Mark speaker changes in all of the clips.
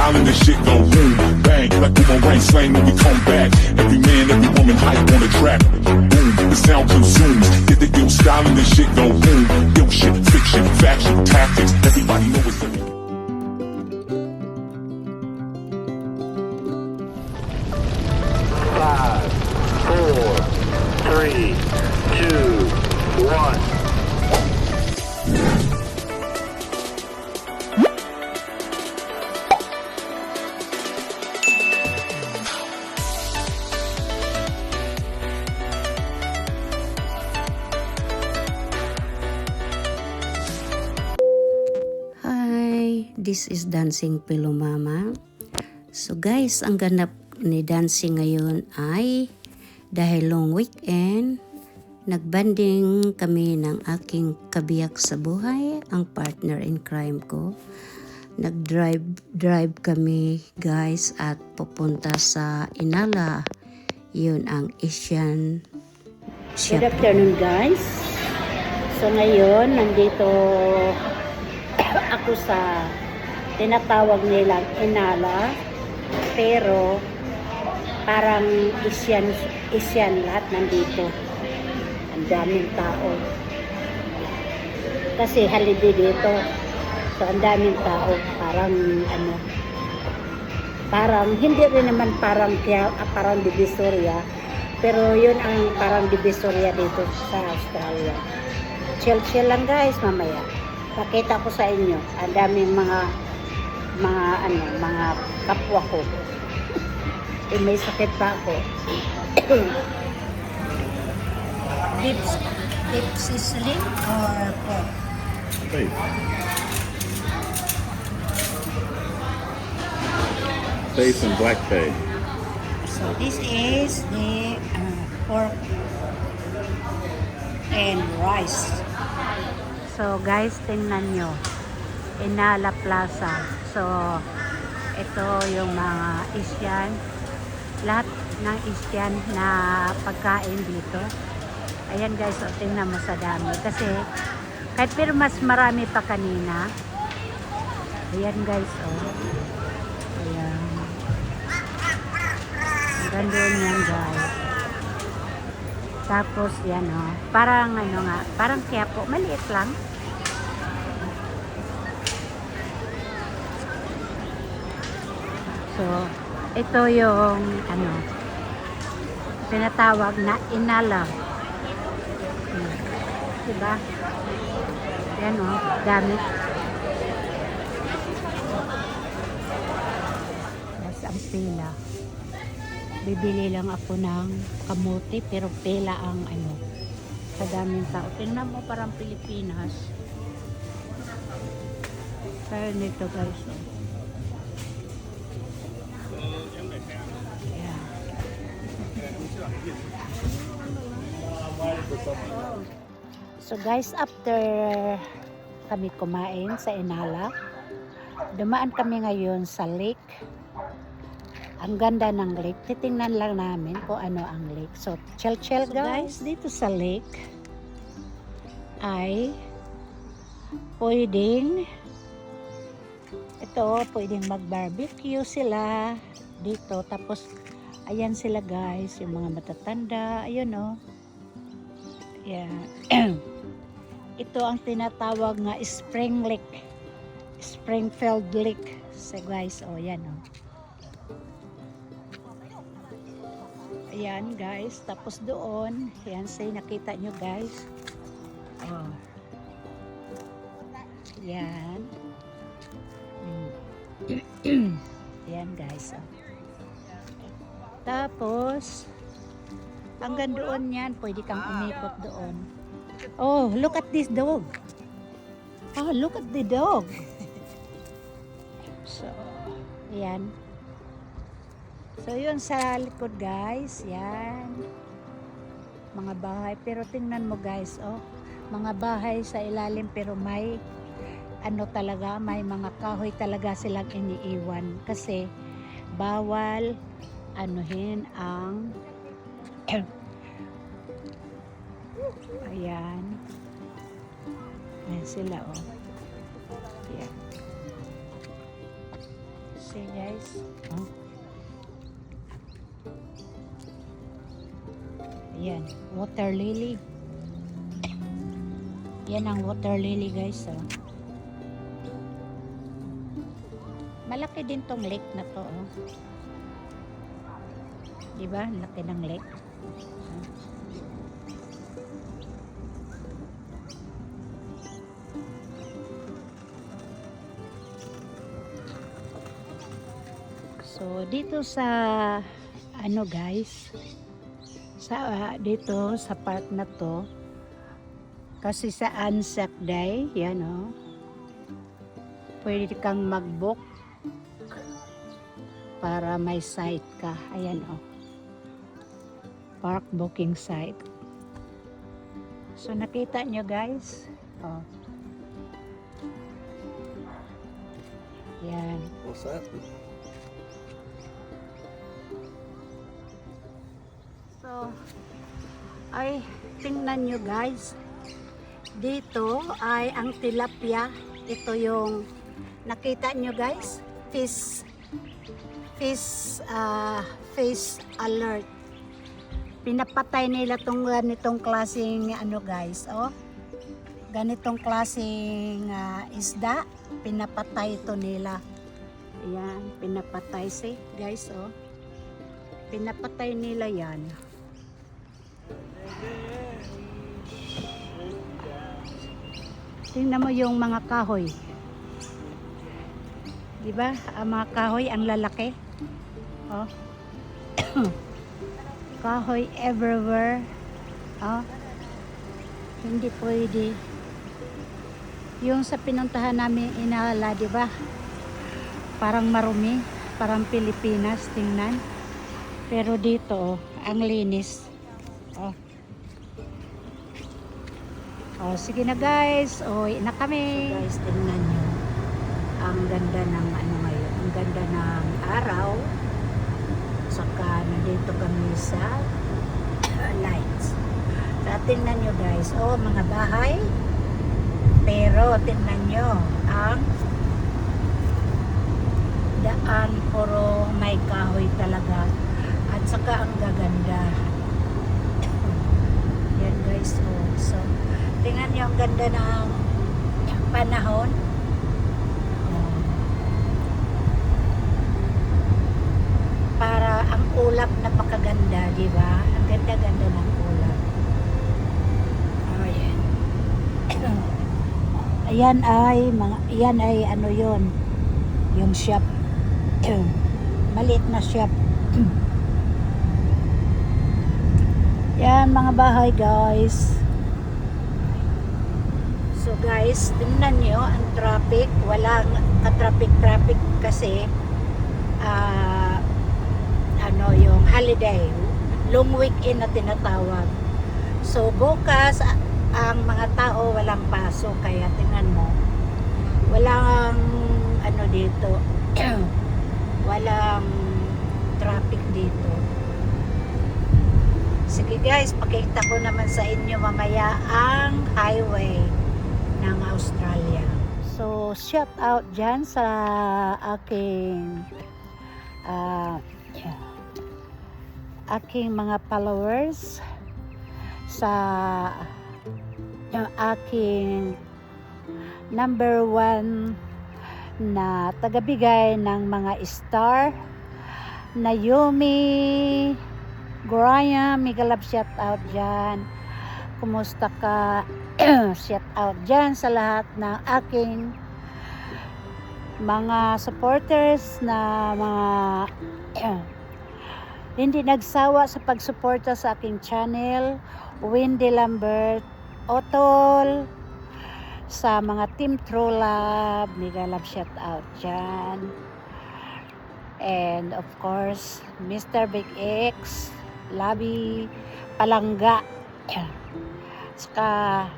Speaker 1: styling, this shit go boom, bang, like boomerang slang when we come back. Every man, every woman hype on the track. Boom, the sound consumes. Get the ill styling, this shit go boom. Ill shit, fiction, faction, tactics. Everybody know it's the
Speaker 2: 3, 2, 1.
Speaker 3: This is Dancing Pillow Mama. So guys, ang ganap ni Dancing ngayon ay dahil long weekend, nagbanding kami ng aking kabiyak sa buhay, ang partner in crime ko. Nag-drive kami guys at pupunta sa Inala. Yun ang Asian shop.
Speaker 4: Good afternoon guys. So ngayon, nandito ako sa tinatawag nilang Inala, pero parang Asian lahat nandito. Ang daming tao. Kasi holiday dito. So ang daming tao. Parang hindi rin naman parang Divisoria. Pero yun ang parang Divisoria dito sa Australia. Chill lang guys mamaya. Pakita ko sa inyo. Ang daming mga kapwa ko. May sakit pa ako.
Speaker 3: Beef sizzling or pork?
Speaker 5: Beef. Beef and black pig.
Speaker 3: So this is the pork and rice. So guys, tingnan nyo. Inala Plaza. So ito yung mga Asian. Lahat ng Asian na pagkain dito. Ayan guys, so tingnan mo sa dami. Kasi kahit pero mas marami pa kanina. Ayan guys, oh. Ayan. Ganda yan guys. Tapos yan oh. Parang parang Quiapo. Maliit lang. So, ito yung tinatawag na Inala. Diba? Yan o, dami. Yes, ang pila. Bibili lang ako ng kamuti, pero pila ang sa daming tao. Tingnan mo parang Pilipinas. Pero nito guys, oh. So guys, after kami kumain sa Inala, dumaan kami ngayon sa lake. Ang ganda ng lake. Titingnan lang namin kung ano ang lake. So chill guys. Dito sa lake ay pwedeng mag-barbecue sila dito. Tapos ayan sila guys, yung mga matatanda. Ayun oh. Yeah. Ito ang tinatawag nga Spring Lake. Springfield Lake. So guys, oh yan oh. Ayan guys, tapos doon, ayan say nakita nyo guys. Oh. Yan. Ayan guys. Oh. Tapos hanggang doon yan, pwede kang umikot doon. Oh, look at this dog. Oh, look at the dog. So, ayan. So, yun sa likod guys. Yan. Mga bahay. Pero tingnan mo guys, oh. Mga bahay sa ilalim pero may talaga, may mga kahoy talaga silang iniiwan. Kasi, bawal anuhin ang ayan. Ayan sila oh. Ayan. See guys. Oh. Ayan, water lily. Yan ang water lily guys. Oh. Malaki din tong lake na to. Oh. Diba? Laki ng lake. So dito sa ano guys, sa dito sa park na to, kasi sa Anzac Day, yan oh, pwede kang mag-book para may site ka. Ayan oh, park booking site. So nakita nyo guys, oh, yan.
Speaker 5: What's that?
Speaker 3: So, ay tingnan nyo guys, dito ay ang tilapia. Ito yung nakita nyo guys, fish alert. Pinapatay nila tong ganitong klaseng ano guys, oh, ganitong klaseng isda, pinapatay ito nila. Ayan, pinapatay guys, oh, pinapatay nila yan. Tingnan mo yung mga kahoy. Diba? Ang mga kahoy, ang lalaki. Oh. Kahoy everywhere. Oh. Hindi pwede. Yung sa pinuntahan namin Inala, diba? Parang marumi. Parang Pilipinas, tingnan. Pero dito, oh, ang linis. Oh. Oh, sige na guys. Uwi na kami. Guys, tingnan nyo. Ang ganda ng ano ngayon. Ang ganda ng araw. Saka nandito kami sa lights. So, tingnan nyo guys. Oh, mga bahay. Pero tingnan nyo. Ang daan puro may kahoy talaga. At saka ang gaganda. Yan guys. Oh, so, tingnan nyo ang ganda ng panahon. Para ang ulap napakaganda, di ba? Ang ganda-ganda ng ulap. Ayan. Ayan ay ano yon, yung shop. Maliit na shop. Yan mga bahay guys. So guys, tingnan nyo ang traffic. Walang ka-traffic kasi ano yung holiday, long weekend na tinatawag. So bukas ang mga tao walang pasok, kaya tingnan mo walang ano dito walang traffic dito. Sige guys, pakita ko naman sa inyo mamaya ang highway ng Australia. So shout out dyan sa aking aking mga followers, sa yung aking number 1 na tagabigay ng mga star na Yumi Graham. Migalab shout out dyan. Kumusta ka? Shout out dyan sa lahat ng aking mga supporters na mga hindi nagsawa sa pagsuporta sa aking channel. Wendy Lambert, Otol, sa mga Team True Love, mega love shout out dyan. And of course, Mr. Big X, Labi, Palangga, saka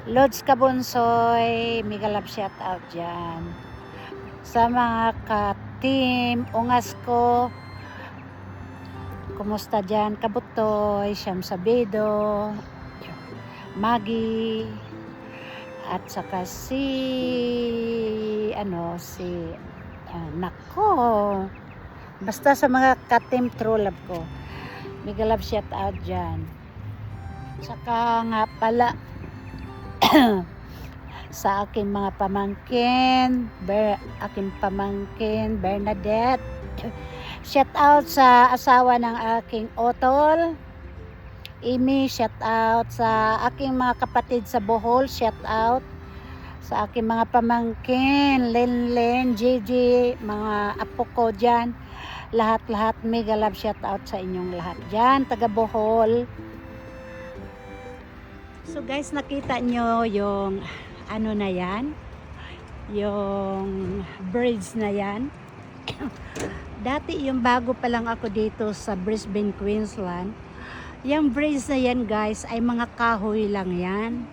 Speaker 3: Lods Kabunsoy, mega love shout out dyan. Sa mga ka-team Ungas ko, kumusta dyan? Kabutoy, Siyam Sabido, Maggie, At saka nako. Basta sa mga ka-team True Love ko. Mega love shout out dyan. Saka nga pala sa aking mga pamangkin, aking pamangkin Bernadette. Shout out sa asawa ng aking Otol. Amy, shout out sa aking mga kapatid sa Bohol, shout out sa aking mga pamangkin, Lenlen, Gigi, mga apo ko dyan, lahat-lahat, mega love shout out sa inyong lahat dyan, taga Bohol. So guys, nakita nyo yung ano na yan, yung bridge na yan. Dati yung bago pa lang ako dito sa Brisbane, Queensland, yung bridge na yan guys ay mga kahoy lang yan.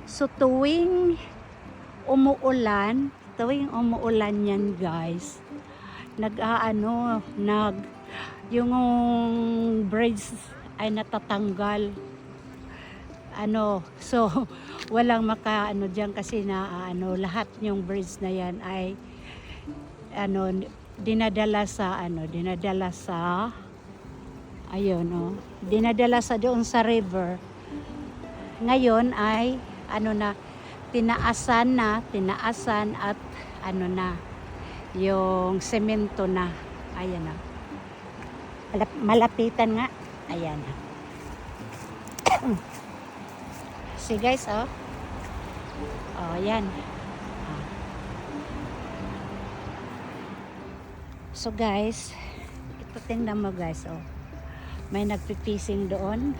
Speaker 3: So tuwing umuulan yan guys, yung bridge ay natatanggal. So walang diyan kasi lahat yung bridge na yan ay dinadala sa doon sa river. Ngayon ay tinaasan at yung semento na. Ayan na. Malapitan nga. Ayan na. See guys, yan. So guys, ito tingnan mo guys, may nagpipising doon.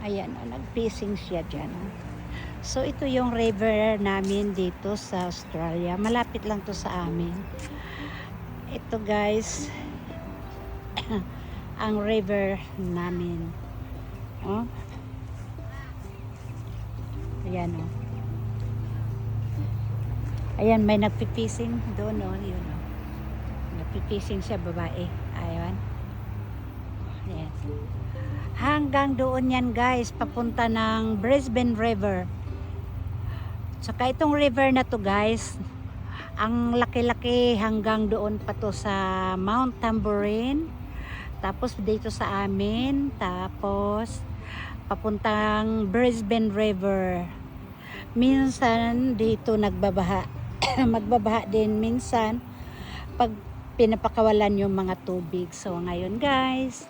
Speaker 3: Ayan, nagpising siya dyan. So ito yung river namin dito sa Australia. Malapit lang to sa amin. Ito guys, ang river namin. Ayan Ayan, may nagpipising doon yun nagpipising siya, babae. Ayan. Hanggang doon yan guys, papunta ng Brisbane River. Saka itong river na to guys, ang laki-laki hanggang doon pa to sa Mount Tambourine. Tapos dito sa amin, tapos papuntang Brisbane River. Minsan dito nagbabaha. Magbabaha din minsan pag pinapakawalan yung mga tubig. So ngayon guys,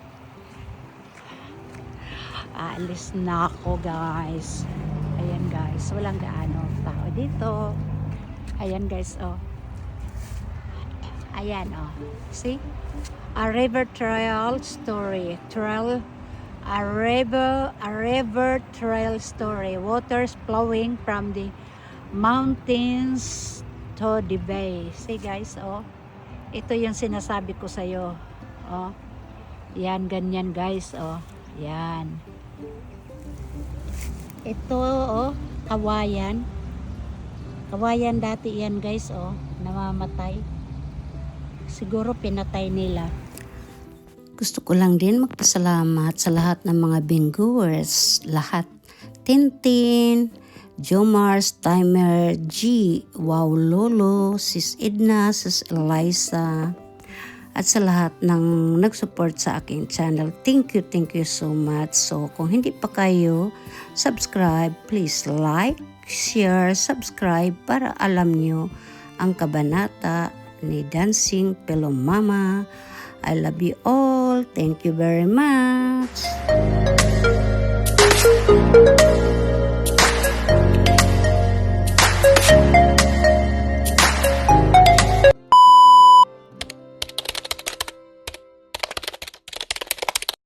Speaker 3: aalis na ako guys. Ayan guys, walang gaano tao dito. Ayan guys, ayan see, a river trail story. A river trail story. Waters flowing from the mountains to the bay. See guys, ito yung sinasabi ko sa'yo. Yan, ganyan guys, yan. Ito, kawayan. Kawayan dati yan guys, namamatay. Siguro pinatay nila. Gusto ko lang din magpasalamat sa lahat ng mga bingoers. Lahat. Tintin, Jomars, Timer, G, Wow Lolo, Sis Edna, Sis Eliza, at sa lahat ng nag-support sa aking channel. Thank you so much. So kung hindi pa kayo subscribe, please like, share, subscribe para alam nyo ang kabanata ni Dancing Pillow Mama. I love you all. Thank you very much.